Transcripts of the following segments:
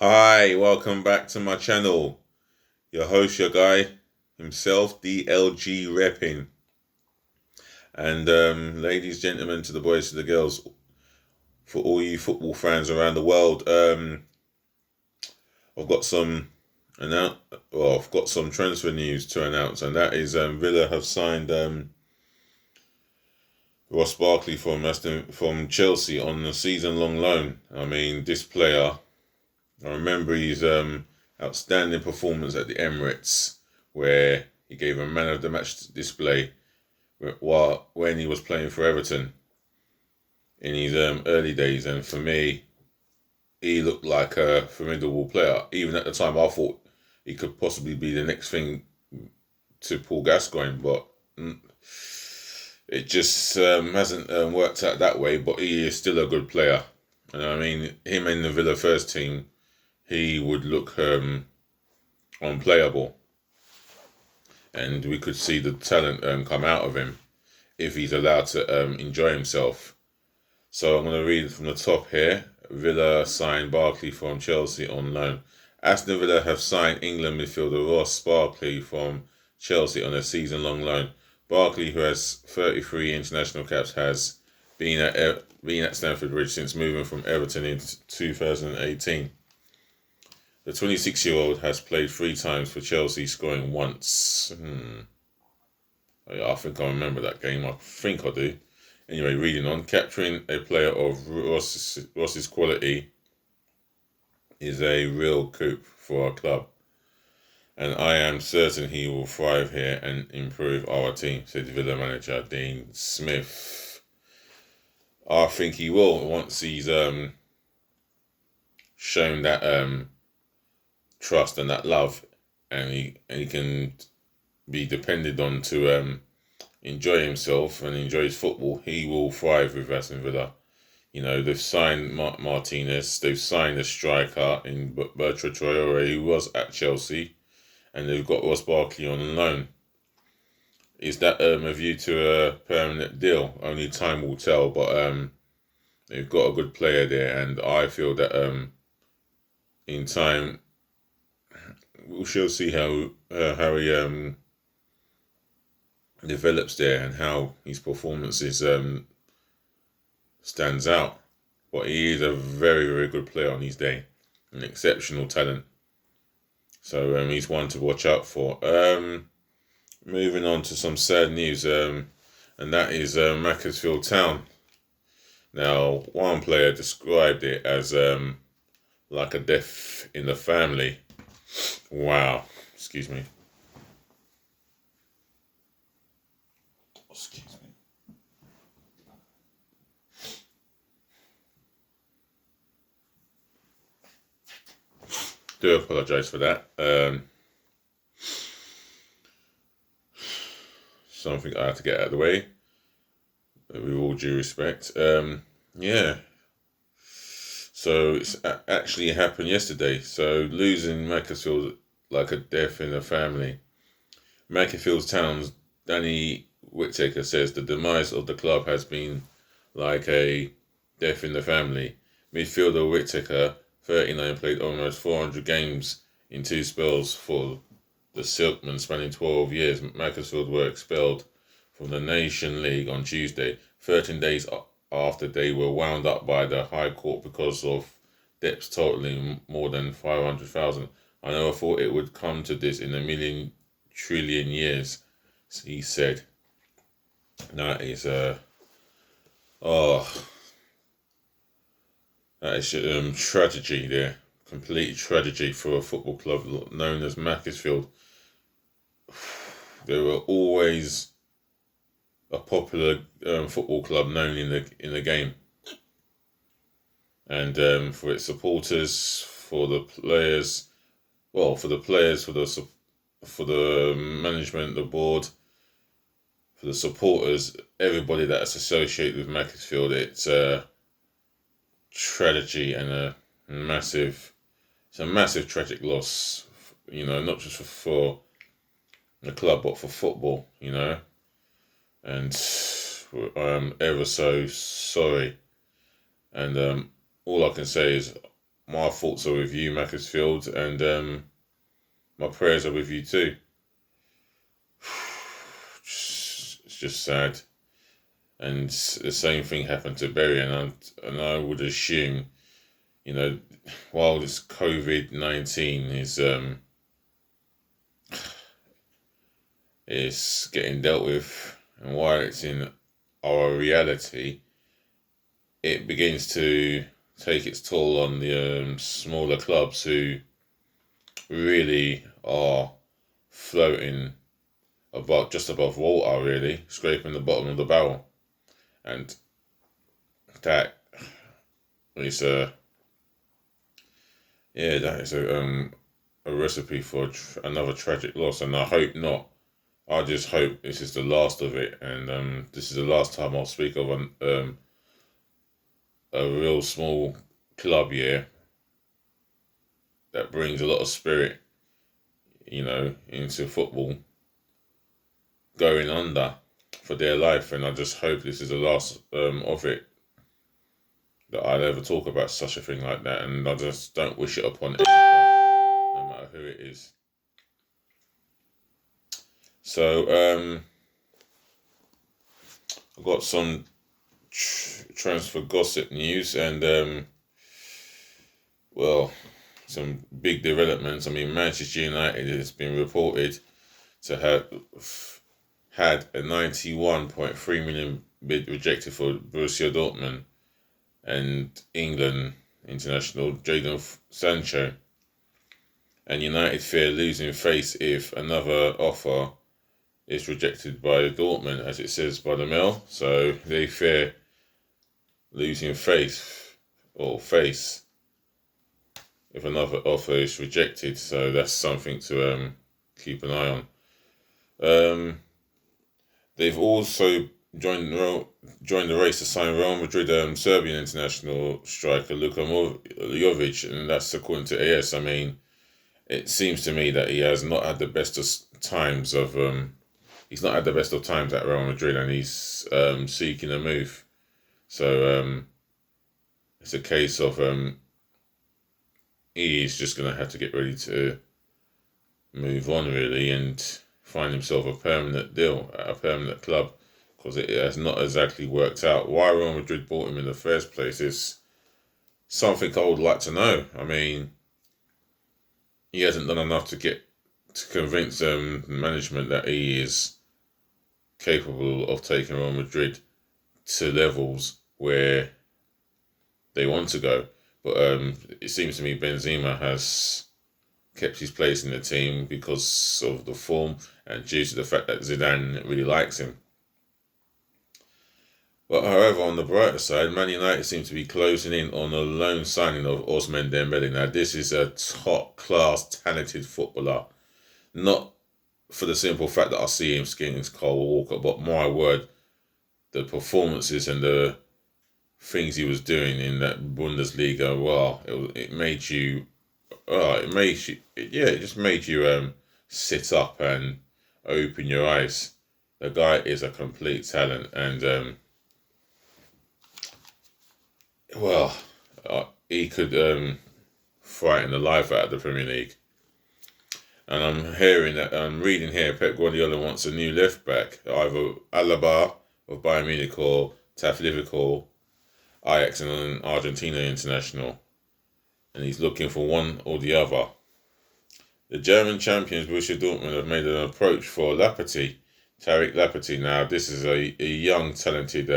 Hi, welcome back to my channel. Your host, your guy himself, DLG Reppin. And ladies, gentlemen, to the boys, to the girls, for all you football fans around the world, I've got some I've got some transfer news to announce, and that is Villa have signed Ross Barkley from from Chelsea on a season-long loan. I mean, this player, I remember his outstanding performance at the Emirates, where he gave a man of the match display when he was playing for Everton in his early days. And for me, he looked like a formidable player. Even at the time, I thought he could possibly be the next thing to Paul Gascoigne, but it just hasn't worked out that way. But he is still a good player. And I mean, him in the Villa first team, he would look unplayable, and we could see the talent come out of him if he's allowed to enjoy himself. So I'm going to read from the top here. Villa signed Barkley from Chelsea on loan. Aston Villa have signed England midfielder Ross Barkley from Chelsea on a season-long loan. Barkley, who has 33 international caps, has been at Stamford Bridge since moving from Everton in 2018. The 26-year-old has played 3 times for Chelsea, scoring once. I think I remember that game. I think I do. Anyway, reading on. Capturing a player of Ross's quality is a real coup for our club, and I am certain he will thrive here and improve our team, said Villa manager Dean Smith. I think he will once he's shown that trust and that love, and he can be depended on to enjoy himself and enjoy his football. He will thrive with Aston Villa. You know, they've signed Martinez, they've signed a striker in Bertrand Traore, who was at Chelsea, and they've got Ross Barkley on loan. Is that a view to a permanent deal? Only time will tell, but they've got a good player there, and I feel that in time we shall see how he develops there and how his performances stands out. But he is a very, very good player on his day, an exceptional talent. So he's one to watch out for. Moving on to some sad news, and that is Macclesfield Town. Now, one player described it as like a death in the family. Wow. Excuse me. Do apologise for that. Something I had to get out of the way, with all due respect. Yeah. So it's actually happened yesterday. So losing Macclesfield like a death in the family. Macclesfield Town's Danny Whittaker says the demise of the club has been like a death in the family. Midfielder Whittaker, 39, played almost 400 games in 2 spells for the Silkmen, spanning 12 years. Macclesfield were expelled from the Nation League on Tuesday, 13 days after they were wound up by the High Court because of debts totaling more than 500,000. I never thought it would come to this in a million trillion years, he said. That is tragedy there. Complete tragedy for a football club known as Macclesfield. They were always a popular football club known in the game, and for its supporters, for the players, for the management, the board, for the supporters, everybody that's associated with Macclesfield. It's a tragedy and a massive tragic loss. You know, not just for the club, but for football. You know, and I'm ever so sorry. And all I can say is my thoughts are with you, Macclesfield, and my prayers are with you too. It's just sad. And the same thing happened to Berry, and I would assume, while this COVID-19 is getting dealt with, and while it's in our reality, it begins to take its toll on the smaller clubs who really are floating just above water, really scraping the bottom of the barrel, and that is a recipe for another tragic loss, and I hope not. I just hope this is the last of it, and this is the last time I'll speak of a real small club here that brings a lot of spirit, into football, going under for their life, and I just hope this is the last of it, that I'd ever talk about such a thing like that, and I just don't wish it upon any club, no matter who it is. So I've got some transfer gossip news, and some big developments. I mean, Manchester United has been reported to have had a 91.3 million bid rejected for Borussia Dortmund and England international Jadon Sancho. And United fear losing face if another offer is rejected by Dortmund, as it says by the Mail. So they fear losing face if another offer is rejected. So that's something to keep an eye on. They've also joined the race to sign Real Madrid Serbian international striker Luka Jovic, and that's according to AS. I mean, it seems to me that he has not had the best of times he's not had the best of times at Real Madrid, and he's seeking a move. So it's a case of he's just going to have to get ready to move on, really, and find himself a permanent deal at a permanent club, because it has not exactly worked out. Why Real Madrid bought him in the first place is something I would like to know. I mean, he hasn't done enough to convince management that he is capable of taking Real Madrid to levels where they want to go. But it seems to me Benzema has kept his place in the team because of the form and due to the fact that Zidane really likes him. But however, on the brighter side, Man United seem to be closing in on a loan signing of Ousmane Dembele. Now, this is a top-class, talented footballer. Not for the simple fact that I see him skiing against Kyle Walker, but my word, the performances and the things he was doing in that Bundesliga, it just made you sit up and open your eyes. The guy is a complete talent, and he could frighten the life out of the Premier League. And I'm reading here, Pep Guardiola wants a new left back, either Alaba of Bayern Munich or Tagliafico, Ajax and an Argentina international, and he's looking for one or the other. The German champions Borussia Dortmund have made an approach for Tariq Lamptey. Now, this is a young, talented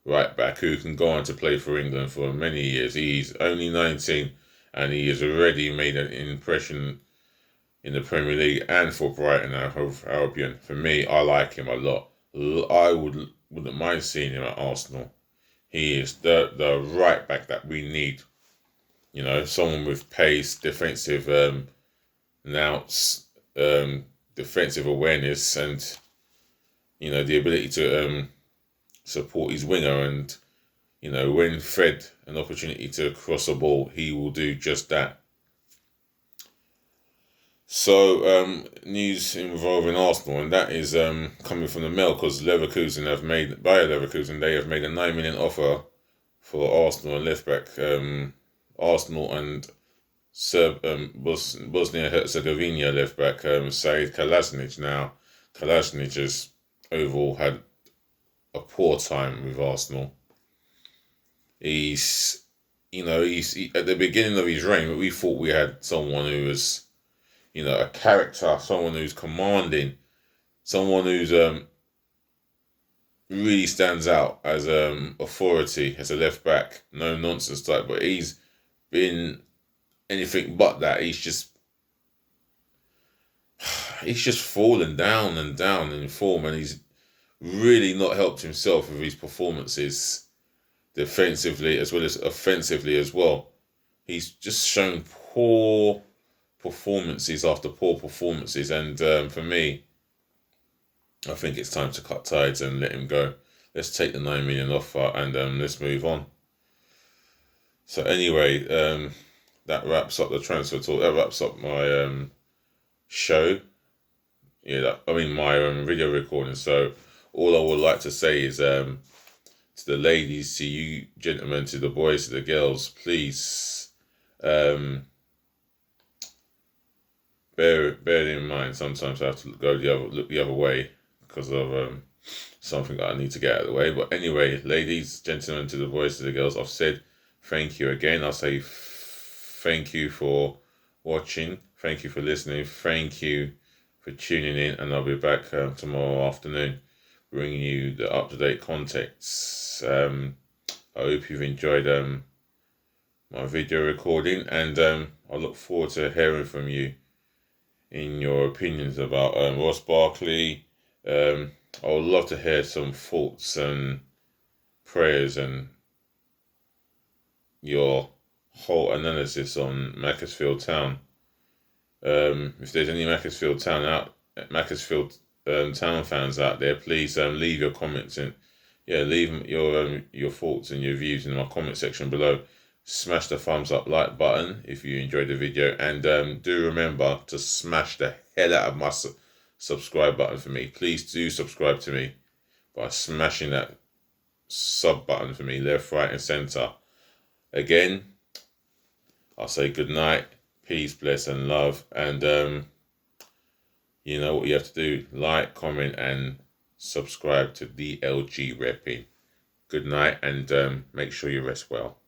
right back who can go on to play for England for many years. He's only 19, and he has already made an impression in the Premier League and for Brighton and Hove Albion. For me, I like him a lot. I wouldn't mind seeing him at Arsenal. He is the right back that we need. Someone with pace, defensive defensive awareness, and the ability to support his winger. And when fed an opportunity to cross a ball, he will do just that. So, news involving Arsenal, and that is coming from the Mail, because Bayer Leverkusen, they have made a 9 million offer for Arsenal and left back Arsenal and Bosnia-Herzegovina left back Said Kolasinac. Now, Kolasinac has overall had a poor time with Arsenal. He's at the beginning of his reign, we thought we had someone who was, a character, someone who's commanding, someone who's really stands out as authority as a left back, no nonsense type. But he's been anything but that. He's just fallen down and down in form, and he's really not helped himself with his performances defensively as well as offensively as well. He's just shown poor performances after poor performances, and for me, I think it's time to cut ties and let him go. Let's take the 9 million offer and let's move on. So anyway, that wraps up the transfer talk. That wraps up my show. My video recording. So all I would like to say is to the ladies, to you gentlemen, to the boys, to the girls, please bear in mind. Sometimes I have to look the other way because of something that I need to get out of the way. But anyway, ladies, gentlemen, to the boys, to the girls, I've said thank you again. I'll say thank you for watching. Thank you for listening. Thank you for tuning in. And I'll be back tomorrow afternoon bringing you the up-to-date context. I hope you've enjoyed my video recording. And I look forward to hearing from you in your opinions about Ross Barkley. I would love to hear some thoughts and prayers and your whole analysis on Macclesfield Town. If there's any Macclesfield Town fans out there, please leave your comments and leave your thoughts and your views in my comment section below. Smash the thumbs up like button if you enjoyed the video, and do remember to smash the hell out of my subscribe button for me. Please do subscribe to me by smashing that sub button for me, left, right and centre. Again, I'll say good night, peace, bless and love, and you know what you have to do: like, comment and subscribe to DLG Reppin. Good night, and make sure you rest well.